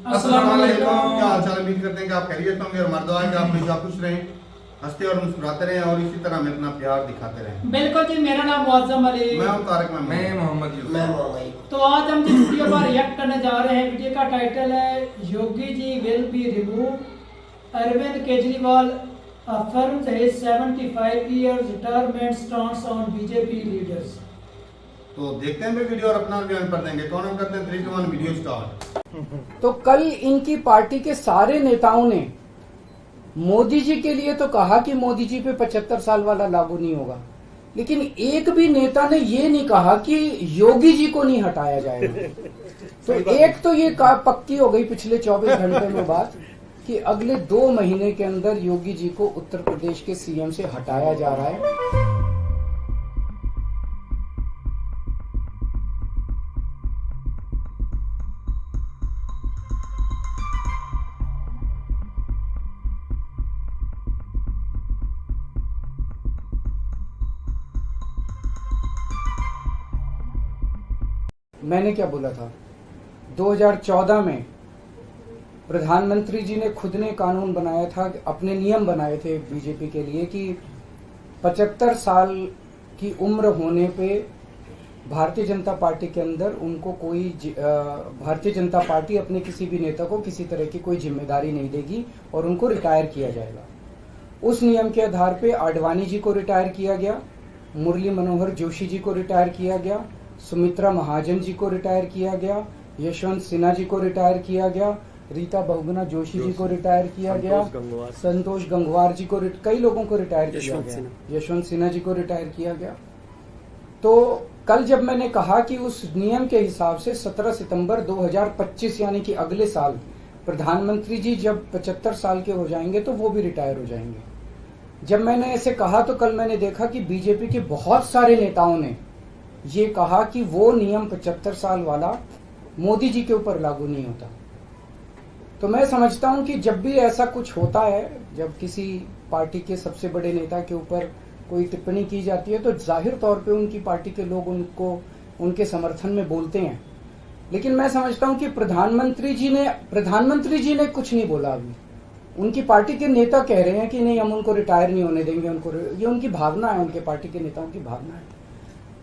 अस्सलाम वालेकुम। क्या हाल चाल, उम्मीद करते हैं कि आप खैरियत होंगे और मर्द आए कि आप हमेशा खुश रहें, हंसते और मुस्कुराते रहें और इसी तरह हमें अपना प्यार दिखाते रहें। बिल्कुल जी, मेरा नाम मुअज्जम अली, मैं हूं तारिक, मैं मोहम्मद यूसुफ। मैं मोहम्मद। तो आज हम जिस वीडियो पर रिएक्ट करने जा रहे हैं, वीडियो का टाइटल है Yogi ji will be remove, Arvind Kejriwal affirms his 75 years retirement stance on BJP leaders। तो देखते हैं भी वीडियो और अपना बयान पर देंगे। कौन हम करते हैं 3 2 1 वीडियो स्टार्ट। तो कल इनकी पार्टी के सारे नेताओं ने मोदी जी के लिए तो कहा कि मोदी जी पे 75 साल वाला लागू नहीं होगा, लेकिन एक भी नेता ने ये नहीं कहा कि योगी जी को नहीं हटाया जाएगा। तो एक तो ये पक्की हो गई पिछले 24 घंटे में बात कि अगले 2 महीने के अंदर योगी जी को उत्तर प्रदेश के सीएम से हटाया जा रहा है। मैंने क्या बोला था 2014 में प्रधानमंत्री जी ने खुद ने कानून बनाया था, अपने नियम बनाए थे बीजेपी के लिए कि 75 साल की उम्र होने पे भारतीय जनता पार्टी के अंदर उनको भारतीय जनता पार्टी अपने किसी भी नेता को किसी तरह की कोई जिम्मेदारी नहीं देगी और उनको रिटायर किया जाएगा। उस नियम के आधार पे आडवाणी जी को रिटायर किया गया, मुरली मनोहर जोशी जी को रिटायर किया गया, सुमित्रा महाजन जी को रिटायर किया गया, यशवंत सिन्हा जी को रिटायर किया गया, रीता बहुगुणा जोशी जी को रिटायर किया गया, संतोष गंगवार जी को, कई लोगों को रिटायर किया गया, यशवंत सिन्हा जी को रिटायर किया गया। तो कल जब मैंने कहा कि उस नियम के हिसाब से 17 सितंबर 2025 यानी कि अगले साल प्रधानमंत्री जी जब 75 साल के हो जाएंगे तो वो भी रिटायर हो जाएंगे। जब मैंने ऐसे कहा तो कल मैंने देखा कि बीजेपी के बहुत सारे नेताओं ने ये कहा कि वो नियम 75 साल वाला मोदी जी के ऊपर लागू नहीं होता। तो मैं समझता हूं कि जब भी ऐसा कुछ होता है, जब किसी पार्टी के सबसे बड़े नेता के ऊपर कोई टिप्पणी की जाती है तो जाहिर तौर पे उनकी पार्टी के लोग उनको उनके समर्थन में बोलते हैं। लेकिन मैं समझता हूं कि प्रधानमंत्री जी ने कुछ नहीं बोला। अभी उनकी पार्टी के नेता कह रहे हैं कि नहीं, हम उनको रिटायर नहीं होने देंगे, ये उनकी भावना है, उनके पार्टी के नेताओं की भावना है।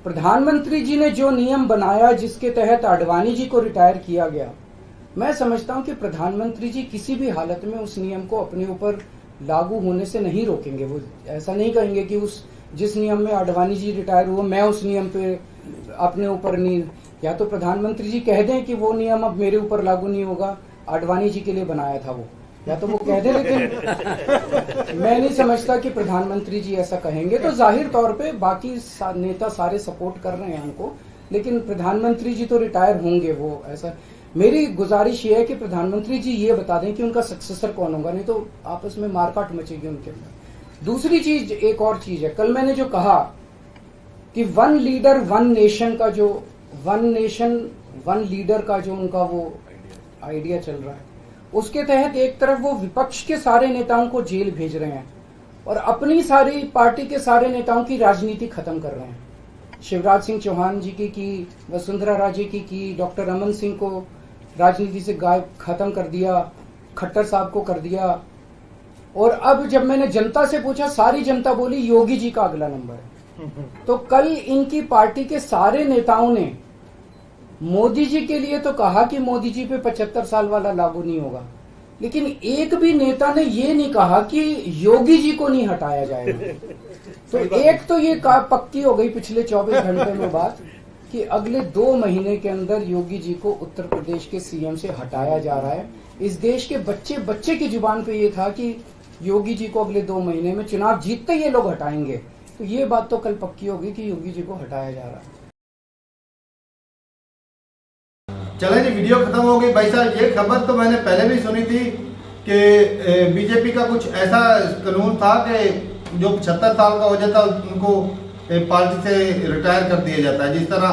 प्रधानमंत्री जी ने जो नियम बनाया जिसके तहत आडवाणी जी को रिटायर किया गया, मैं समझता हूं कि प्रधानमंत्री जी किसी भी हालत में उस नियम को अपने ऊपर लागू होने से नहीं रोकेंगे। वो ऐसा नहीं कहेंगे कि उस जिस नियम में आडवाणी जी रिटायर हुए मैं उस नियम पे अपने ऊपर नहीं, या तो प्रधानमंत्री जी कह दें कि वो नियम अब मेरे ऊपर लागू नहीं होगा, आडवाणी जी के लिए बनाया था वो, या तो वो कह दें। लेकिन मैं नहीं समझता कि प्रधानमंत्री जी ऐसा कहेंगे। तो जाहिर तौर पे बाकी नेता सारे सपोर्ट कर रहे हैं उनको, लेकिन प्रधानमंत्री जी तो रिटायर होंगे। वो ऐसा, मेरी गुजारिश ये है कि प्रधानमंत्री जी ये बता दें कि उनका सक्सेसर कौन होगा, नहीं तो आपस में मारकाट मचेगी उनके अंदर। दूसरी चीज, एक और चीज है, कल मैंने जो कहा कि वन लीडर वन नेशन का जो वन नेशन वन लीडर का जो उनका वो आइडिया चल रहा है, उसके तहत एक तरफ वो विपक्ष के सारे नेताओं को जेल भेज रहे हैं और अपनी सारी पार्टी के सारे नेताओं की राजनीति खत्म कर रहे हैं। शिवराज सिंह चौहान जी की, वसुंधरा राजे की, डॉक्टर रमन सिंह को राजनीति से गायब खत्म कर दिया, खट्टर साहब को कर दिया। और अब जब मैंने जनता से पूछा, सारी जनता बोली योगी जी का अगला नंबर है। तो कल इनकी पार्टी के सारे नेताओं ने मोदी जी के लिए तो कहा कि मोदी जी पे 75 साल वाला लागू नहीं होगा, लेकिन एक भी नेता ने ये नहीं कहा कि योगी जी को नहीं हटाया जाएगा। तो एक तो ये पक्की हो गई पिछले 24 घंटे में बात कि अगले 2 महीने के अंदर योगी जी को उत्तर प्रदेश के सीएम से हटाया जा रहा है। इस देश के बच्चे की जुबान पे ये था कि योगी जी को अगले 2 महीने में चुनाव जीतते ये लोग हटाएंगे। तो ये बात तो कल पक्की हो गई कि योगी जी को हटाया जा रहा है। चलें जी, वीडियो खत्म हो गई। भाई साहब, ये खबर तो मैंने पहले भी सुनी थी कि बीजेपी का कुछ ऐसा कानून था कि जो 75 साल का हो जाता उनको पार्टी से रिटायर कर दिया जाता है। जिस तरह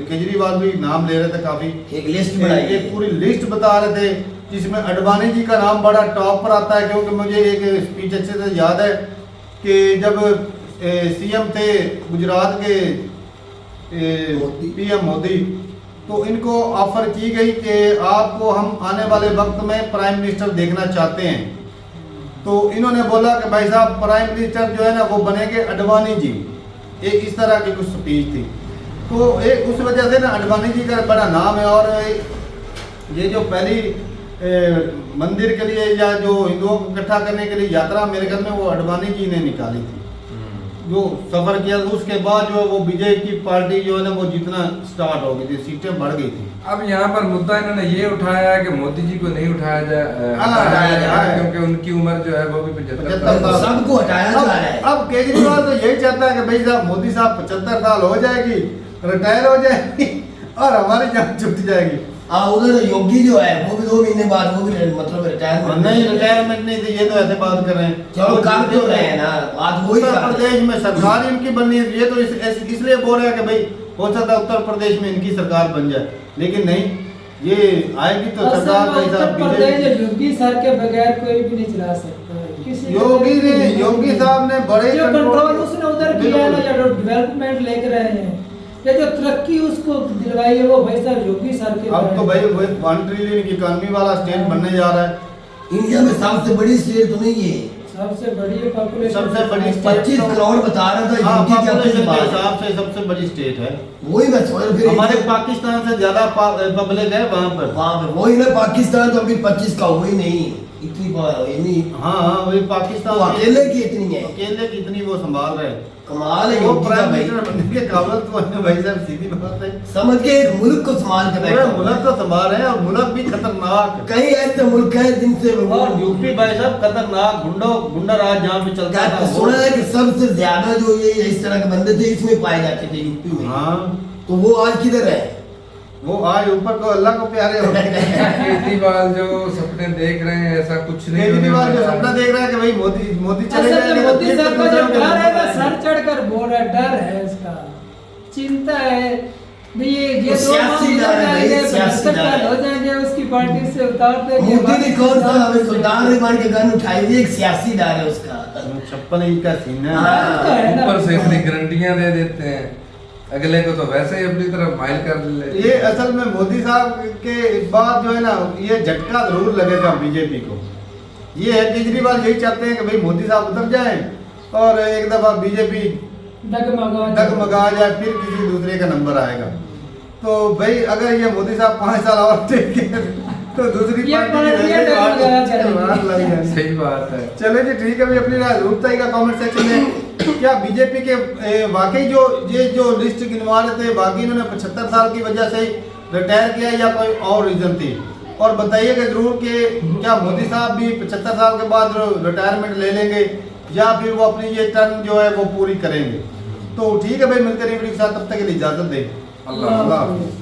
केजरीवाल भी नाम ले रहे थे, काफी एक लिस्ट बनाई, एक पूरी लिस्ट बता रहे थे जिसमें आडवाणी जी का नाम बड़ा टॉप पर आता है। क्योंकि मुझे एक स्पीच अच्छे से याद है कि जब सीएम थे गुजरात के पीएम मोदी, तो इनको ऑफर की गई कि आपको हम आने वाले वक्त में प्राइम मिनिस्टर देखना चाहते हैं। तो इन्होंने बोला कि भाई साहब प्राइम मिनिस्टर जो है ना वो बनेंगे अडवाणी जी, एक इस तरह की कुछ स्पीच थी। तो एक उस वजह से ना अडवाणी जी का बड़ा नाम है, और ये जो पहली मंदिर के लिए या जो हिंदुओं को इकट्ठा करने के लिए यात्रा मेरे घर में वो अडवाणी जी ने निकाली थी, जो सफर किया था। उसके बाद जो है वो बीजेपी की पार्टी जो है ना वो जीतना स्टार्ट हो गई थी, सीटें बढ़ गई थी। अब यहाँ पर मुद्दा इन्होंने ये उठाया है कि मोदी जी को नहीं उठाया हटाया जाए, क्योंकि उनकी उम्र जो है वो भी 75 साल। सबको हटाया जा रहा है। अब केजरीवाल तो यही चाहता है कि भाई साहब मोदी साहब 75 साल हो जाएगी, रिटायर हो जाएगी और हमारी जान छूट जाएगी। उधर योगी जो है वो भी 2 महीने बाद वो भी मतलब रिटायरमेंट नहीं, रिटायरमेंट नहीं थी, ये तो ऐसे बात कर रहे हैं। चलो काम तो रहे हैं ना, आज वही उत्तर प्रदेश में सरकार इनकी बननी है, ये तो इसलिए बोल रहे हैं कि भाई हो सकता है उत्तर प्रदेश में इनकी सरकार बन जाए, लेकिन नहीं, ये आएगी तो सरकार भाई साहब प्रदेश योगी सर के बगैर कोई भी नहीं चला सकता है। किसी योगी साहब ने बड़े जो कंट्रोल उसने उधर किया है ना, जो डेवलपमेंट लेकर आए हैं, ये जो तरक्की उसको दिलवाई है वो भाई साहब योगी सर के। अब तो भाई 1 ट्रिलियन की इकोनॉमी वाला स्टेट बनने जा रहा है। इंडिया में सबसे बड़ी स्टेट तो नहीं है, सबसे बड़ी पॉपुलेशन, सबसे बड़ी 25 करोड़ बता रहा था हाँ, योगी पॉपुलेशन के के हिसाब से सबसे बड़ी स्टेट है। वही मैं सोच रहा, फिर हमारे पाकिस्तान से ज्यादा पब्लिक है वहाँ पर। वहाँ पे वही ना, पाकिस्तान तो अभी 25 का हुआ ही नहीं, इतनी ये नहीं। हाँ वही पाकिस्तान वो अकेले की इतनी है, अकेले की इतनी वो संभाल रहे हैं। कमाल है वो योगी का प्राइम भाई। मिनिस्टर बनने के काबिल तो है भाई साहब, सीधी बात है। समझ के एक मुल्क को संभाल के पूरे बैठा। मुल्क तो संभाल रहे हैं, और मुल्क भी खतरनाक। कई ऐसे मुल्क हैं जिनसे वो और यूपी भाई साहब खतरनाक गुंडा राज जहाँ भी चलता था वो- सुना है कि सबसे ज्यादा जो ये इस तरह के बंदे थे इसमें पाए जाते थे यूपी में। हाँ, तो वो आज किधर है? वो आज ऊपर को अल्लाह को प्यारे हो गए। केजरीवाल जो सपने देख रहे हैं ऐसा कुछ नहीं। केजरीवाल जो सपना देख रहा है कि भाई मोदी चले असल में जाएंगे, मोदी साहब का जो डर है ना, सर तो चढ़कर बोल रहा है, डर है इसका, चिंता है भी ये सियासी डर है भाई, सियासी डर है। हो जाएंगे उसकी पार्टी से उतार देंगे। मोदी ने कौन सा हमें सुल्तान रिमान के गन उठाई हुई, एक सियासी डर है उसका। 56 इंच का सीन है। हाँ। ऊपर से इतनी गारंटियां दे देते हैं, अगले को तो वैसे ही अपनी तरफ माइल कर लेते हैं। ये असल में मोदी साहब के बाद जो है ना ये झटका जरूर लगेगा बीजेपी को। ये है केजरीवाल यही चाहते हैं कि भाई मोदी साहब उतर जाए और एक दफा बीजेपी डगमगा जाए, फिर किसी दूसरे का नंबर आएगा। तो भाई अगर ये मोदी साहब 5 साल और टिके तो दूसरी ये पार्टी पार्टी की वैसे डगमगा जाएगी। बात लग जाएगी। सही बात है। चले जी ठीक है भाई, अपनी राय जरूर बताइएगा कमेंट सेक्शन में। क्या बीजेपी के वाकई जो लिस्ट गिनवा रहे थे वाकई इन्होंने 75 साल की वजह से रिटायर किया या कोई और रीजन थी? और बताइएगा जरूर कि क्या मोदी साहब भी 75 साल के बाद रिटायरमेंट ले लेंगे या फिर वो अपनी ये टर्म जो है वो पूरी करेंगे। तो ठीक है भाई, मिलते रहिए वीडियो के साथ, तब तक के लिए इजाजत दें। अल्लाह अल्लाह हाफिज़।